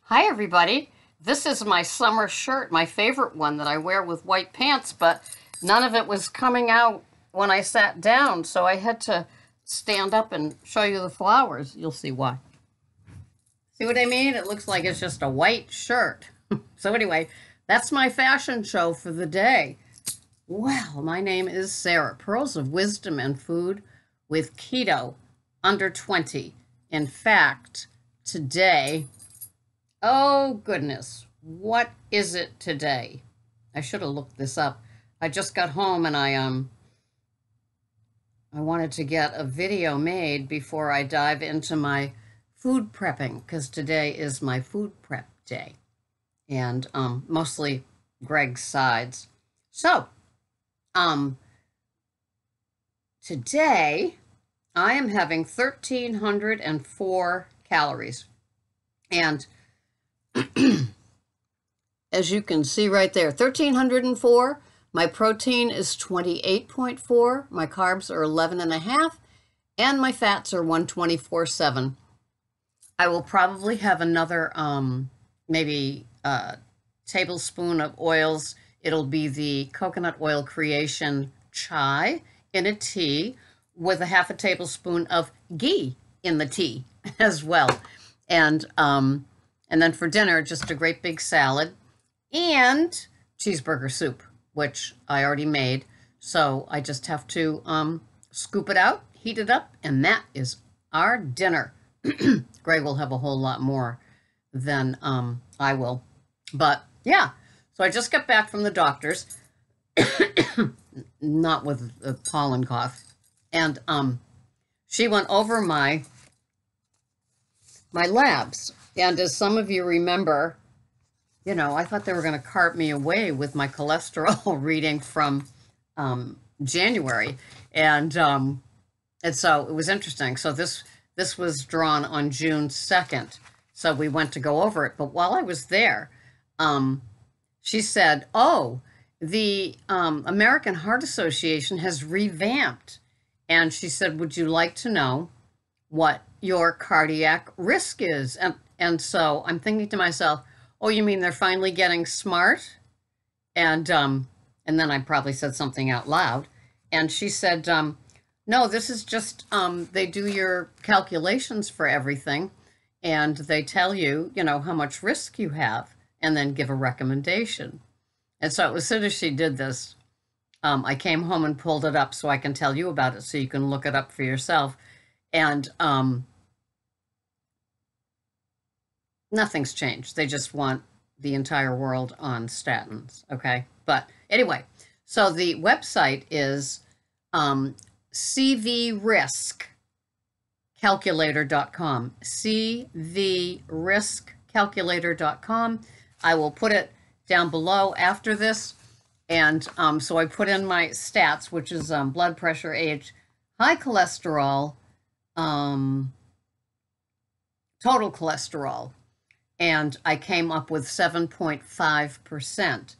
Hi, everybody. This is my summer shirt, my favorite one that I wear with white pants, but none of it was coming out when I sat down, so I had to stand up and show you the flowers. You'll see why. See what I mean? It looks like it's just a white shirt. So anyway, that's my fashion show for the day. Well, my name is Sarah, Pearls of Wisdom and Food with Keto, under 20. In fact, today, oh goodness, what is it today? I should have looked this up. I just got home and I wanted to get a video made before I dive into my food prepping, because today is my food prep day, and mostly Greg's sides. So, today I am having 1,304 calories, and as you can see right there, 1,304. My protein is 28.4. My carbs are 11.5, and my fats are 124.7. I will probably have another maybe tablespoon of oils. It'll be the coconut oil creation chai in a tea with a half a tablespoon of ghee in the tea as well. And then for dinner, just a great big salad and cheeseburger soup, which I already made. So I just have to scoop it out, heat it up, and that is our dinner. Greg will have a whole lot more than I will. But yeah, so I just got back from the doctor's, not with a pollen cough. And she went over my labs. And as some of you remember, you know, I thought they were going to cart me away with my cholesterol reading from January. And so it was interesting. So this was drawn on June 2nd. So we went to go over it. But while I was there, she said, oh, the American Heart Association has revamped. And she said, would you like to know what your cardiac risk is? And so I'm thinking to myself, oh, you mean they're finally getting smart? And then I probably said something out loud. And she said, no, this is just, they do your calculations for everything, and they tell you, you know, how much risk you have, and then give a recommendation. And so as soon as she did this, I came home and pulled it up so I can tell you about it, so you can look it up for yourself. And nothing's changed. They just want the entire world on statins, okay? But anyway, so the website is cvriskcalculator.com, cvriskcalculator.com. I will put it down below after this. And so I put in my stats, which is blood pressure, age, high cholesterol, total cholesterol, and I came up with 7.5%.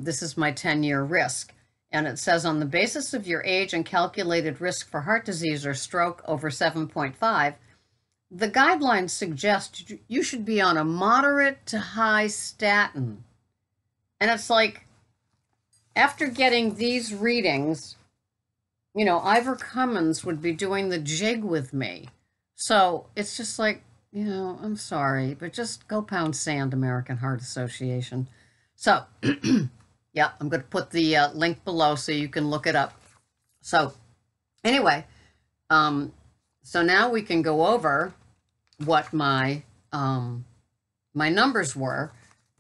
This is my 10-year risk. And it says, on the basis of your age and calculated risk for heart disease or stroke over 7.5, the guidelines suggest you should be on a moderate to high statin. And it's like, after getting these readings, you know, Ivor Cummins would be doing the jig with me. So it's just like, you know, I'm sorry, but just go pound sand, American Heart Association. So, yeah, I'm going to put the link below so you can look it up. So, anyway, so now we can go over what my my numbers were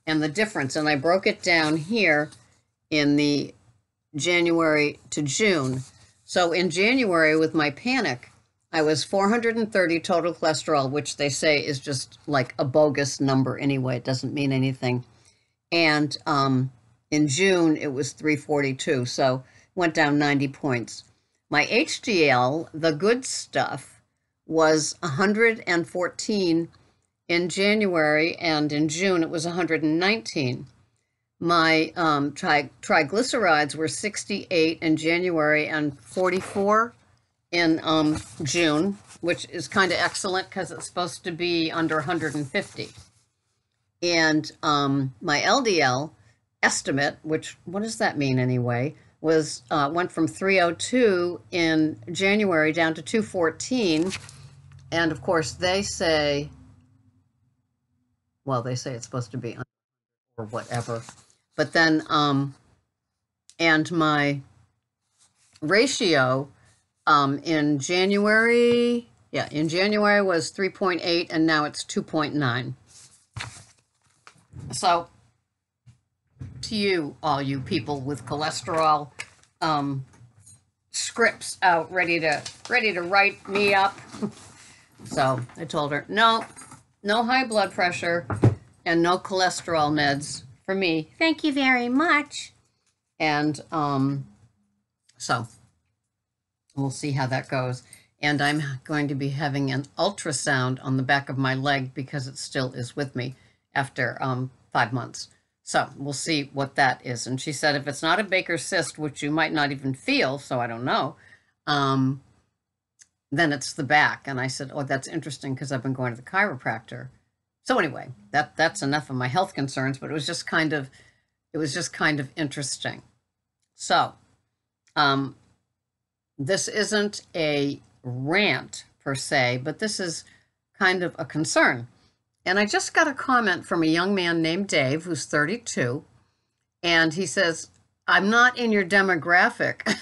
and the difference. And I broke it down here in the January to June. So in January with my panic, I was 430 total cholesterol, which they say is just like a bogus number anyway. It doesn't mean anything. And in June, it was 342, so went down 90 points. My HDL, the good stuff, was 114 in January, and in June, it was 119. My triglycerides were 68 in January and 44 in June, which is kind of excellent because it's supposed to be under 150. And my LDL estimate, which, what does that mean anyway, was went from 302 in January down to 214. And of course, they say, well, they say it's supposed to be or whatever. But then, and my ratio in January, in January was 3.8, and now it's 2.9. So, to you, all you people with cholesterol scripts out ready to write me up. So I told her, no high blood pressure and no cholesterol meds for me. Thank you very much. And so we'll see how that goes. And I'm going to be having an ultrasound on the back of my leg because it still is with me after 5 months. So we'll see what that is. And she said, if it's not a Baker's cyst, which you might not even feel, so I don't know, then it's the back. And I said, oh, that's interesting because I've been going to the chiropractor. So anyway, that's enough of my health concerns, but it was just kind of interesting. So this isn't a rant per se, but this is kind of a concern. And I just got a comment from a young man named Dave, who's 32, and he says, I'm not in your demographic.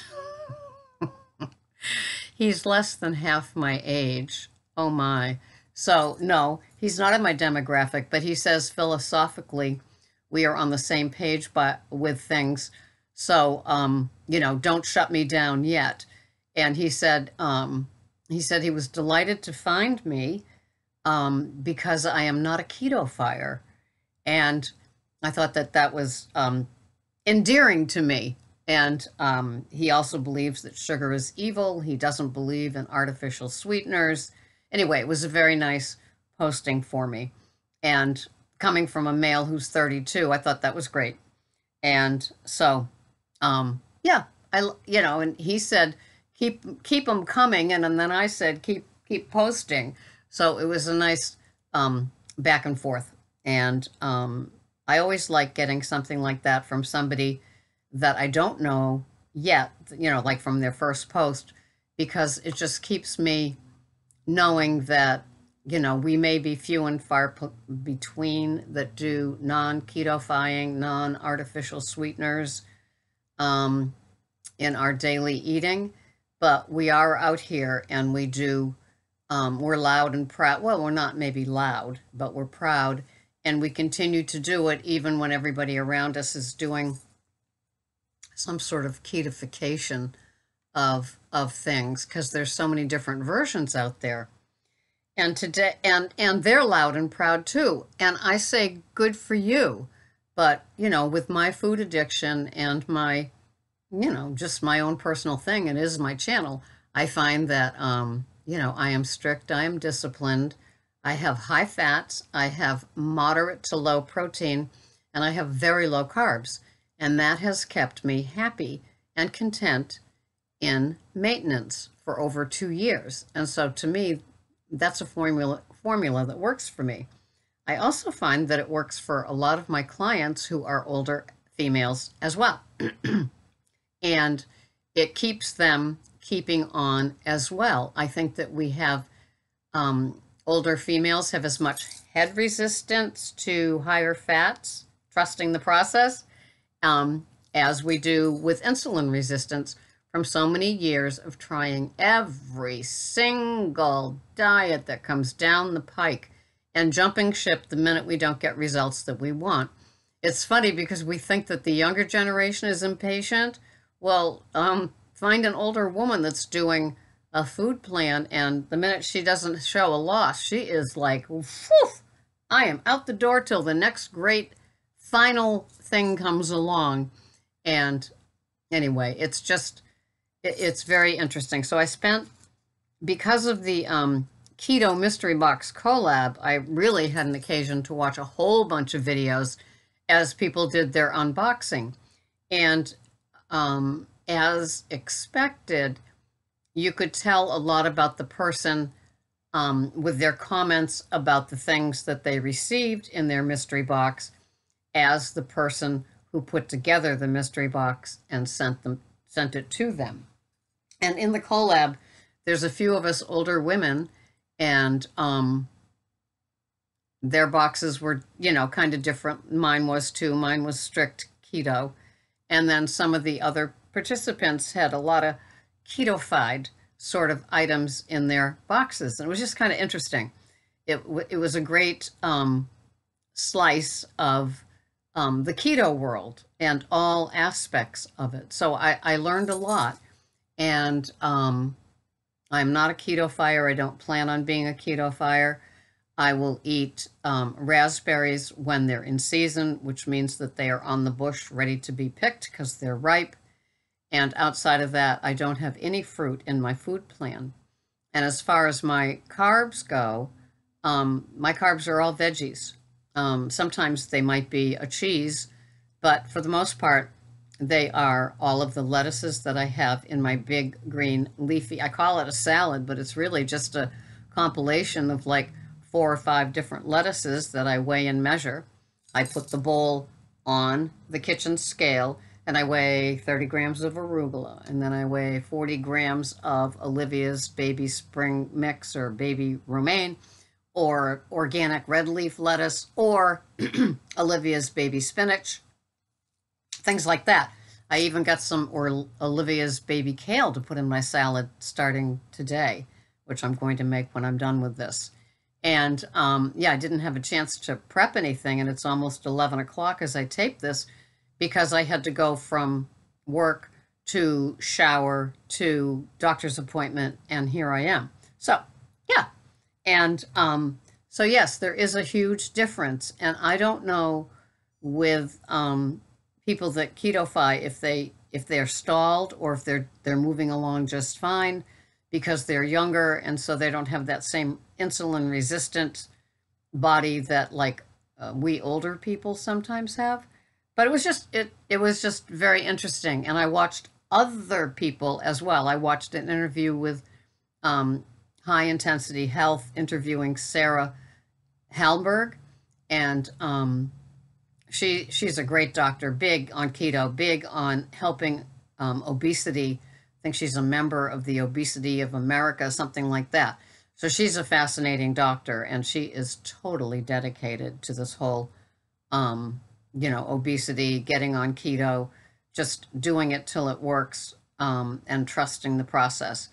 He's less than half my age. Oh my. So no, he's not in my demographic, but he says philosophically, we are on the same page with things. So, don't shut me down yet. And he said he was delighted to find me because I am not a keto fire. And I thought that was endearing to me. And he also believes that sugar is evil. He doesn't believe in artificial sweeteners. Anyway, it was a very nice posting for me. And coming from a male who's 32, I thought that was great. And so, and he said, keep them coming. And then I said, keep posting. So it was a nice back and forth. And I always like getting something like that from somebody that I don't know yet, like from their first post, because it just keeps me knowing that, we may be few and far between that do non-keto-fying, non-artificial sweeteners in our daily eating, but we are out here and we do, we're loud and proud. Well, we're not maybe loud, but we're proud, and we continue to do it even when everybody around us is doing some sort of ketofication of things, because there's so many different versions out there. And today, and they're loud and proud too. And I say, good for you. But, with my food addiction and my, just my own personal thing, it is my channel, I find that, I am strict, I am disciplined, I have high fats, I have moderate to low protein, and I have very low carbs. And that has kept me happy and content in maintenance for over 2 years. And so to me, that's a formula that works for me. I also find that it works for a lot of my clients who are older females as well. And it keeps them keeping on as well. I think that we have older females have as much head resistance to higher fats, trusting the process, as we do with insulin resistance from so many years of trying every single diet that comes down the pike and jumping ship the minute we don't get results that we want. It's funny because we think that the younger generation is impatient. Well, find an older woman that's doing a food plan, and the minute she doesn't show a loss, she is like, whew, I am out the door till the next great final thing comes along. And anyway, it's very interesting. So I spent, because of the Keto Mystery Box collab, I really had an occasion to watch a whole bunch of videos as people did their unboxing. And as expected, you could tell a lot about the person with their comments about the things that they received in their mystery box as the person who put together the mystery box and sent it to them. And in the collab, there's a few of us older women, and their boxes were, kind of different. Mine was too. Mine was strict keto. And then some of the other participants had a lot of keto-fied sort of items in their boxes. And it was just kind of interesting. It was a great slice of the keto world and all aspects of it. So I learned a lot. And I'm not a keto-fire. I don't plan on being a keto-fire. I will eat raspberries when they're in season, which means that they are on the bush ready to be picked because they're ripe. And outside of that, I don't have any fruit in my food plan. And as far as my carbs go, my carbs are all veggies. Sometimes they might be a cheese, but for the most part, they are all of the lettuces that I have in my big green leafy, I call it a salad, but it's really just a compilation of like 4 or 5 different lettuces that I weigh and measure. I put the bowl on the kitchen scale, and I weigh 30 grams of arugula, and then I weigh 40 grams of Olivia's baby spring mix or baby romaine, or organic red leaf lettuce, or Olivia's baby spinach, things like that. I even got some Olivia's baby kale to put in my salad starting today, which I'm going to make when I'm done with this. And yeah, I didn't have a chance to prep anything, and it's almost 11 o'clock as I tape this because I had to go from work to shower to doctor's appointment, and here I am. So, yeah. And so, yes, there is a huge difference, and I don't know with people that keto-fy if they're stalled or if they're moving along just fine because they're younger and so they don't have that same insulin resistant body that like we older people sometimes have. But it was just very interesting, and I watched other people as well. I watched an interview with High Intensity Health interviewing Sarah Halberg, and she's a great doctor, big on keto, big on helping obesity. I think she's a member of the Obesity of America, something like that. So she's a fascinating doctor, and she is totally dedicated to this whole, obesity, getting on keto, just doing it till it works, and trusting the process.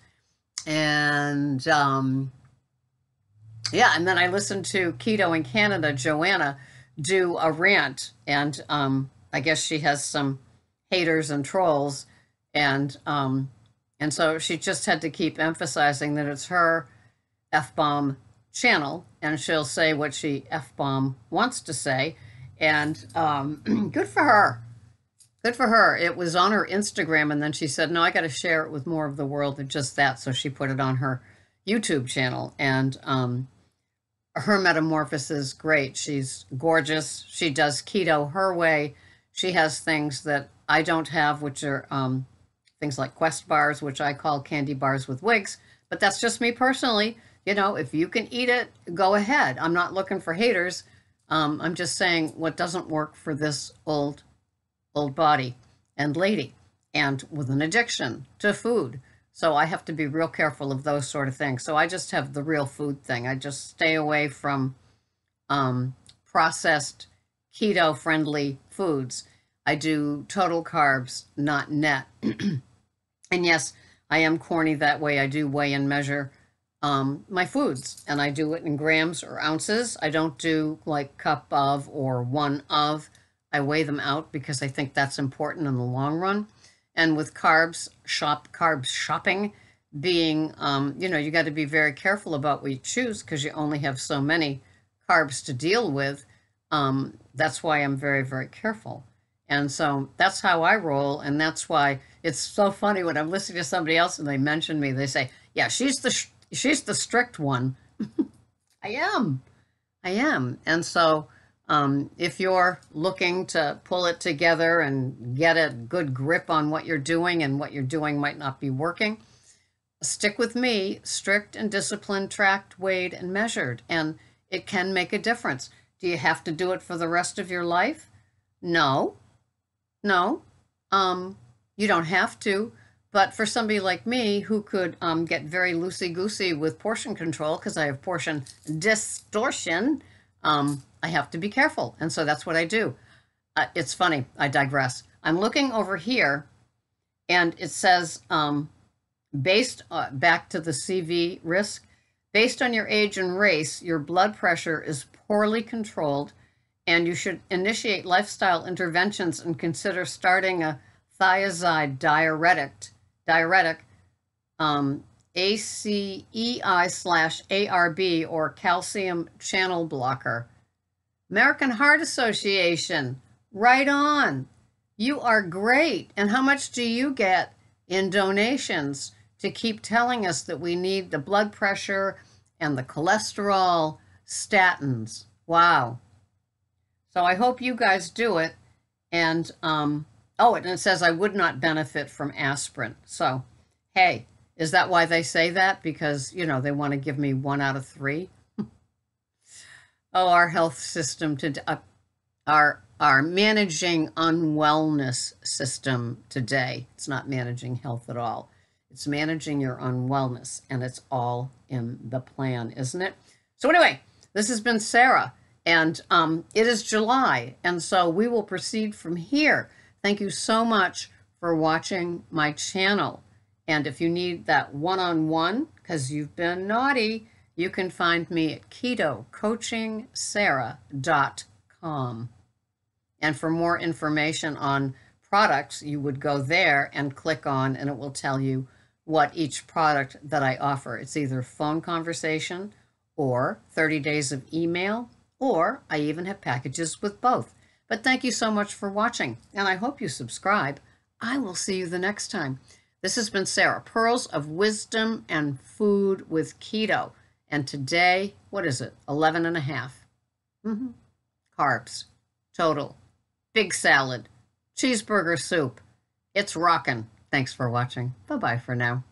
And yeah, and then I listened to Keto in Canada, Joanna, do a rant, and I guess she has some haters and trolls, and so she just had to keep emphasizing that it's her F-bomb channel, and she'll say what she F-bomb wants to say, and good for her. Good for her. It was on her Instagram, and then she said, no, I got to share it with more of the world than just that, so she put it on her YouTube channel, and her metamorphosis is great. She's gorgeous. She does keto her way. She has things that I don't have, which are things like Quest bars, which I call candy bars with wigs, but that's just me personally. If you can eat it, go ahead. I'm not looking for haters. I'm just saying what doesn't work for this old body and lady, and with an addiction to food. So I have to be real careful of those sort of things. So I just have the real food thing. I just stay away from processed keto-friendly foods. I do total carbs, not net. And yes, I am corny that way. I do weigh and measure my foods, and I do it in grams or ounces. I don't do like cup of or 1 of. I weigh them out because I think that's important in the long run. And with carbs shopping being, you got to be very careful about what you choose because you only have so many carbs to deal with. That's why I'm very, very careful. And so that's how I roll. And that's why it's so funny when I'm listening to somebody else and they mention me, they say, yeah, she's the strict one. I am. And so if you're looking to pull it together and get a good grip on what you're doing and what you're doing might not be working, stick with me, strict and disciplined, tracked, weighed, and measured, and it can make a difference. Do you have to do it for the rest of your life? No, no, you don't have to. But for somebody like me who could get very loosey-goosey with portion control because I have portion distortion, I have to be careful. And so that's what I do. It's funny. I digress. I'm looking over here, and it says, back to the CV risk, based on your age and race, your blood pressure is poorly controlled, and you should initiate lifestyle interventions and consider starting a thiazide diuretic, ACEI/ARB, or calcium channel blocker. American Heart Association, right on. You are great. And how much do you get in donations to keep telling us that we need the blood pressure and the cholesterol, statins? Wow. So I hope you guys do it. And, and it says I would not benefit from aspirin. So, hey, is that why they say that? Because, they want to give me 1 out of 3? Oh, our health system, our managing unwellness system today. It's not managing health at all. It's managing your unwellness, and it's all in the plan, isn't it? So anyway, this has been Sarah, and it is July, and so we will proceed from here. Thank you so much for watching my channel. And if you need that one-on-one, because you've been naughty, you can find me at ketocoachingsarah.com. And for more information on products, you would go there and click on, and it will tell you what each product that I offer. It's either phone conversation or 30 days of email, or I even have packages with both. But thank you so much for watching, and I hope you subscribe. I will see you the next time. This has been Sarah, Pearls of Wisdom and Food with Keto. And today, what is it? 11 and a half. Carbs. Total. Big salad. Cheeseburger soup. It's rockin'. Thanks for watching. Bye-bye for now.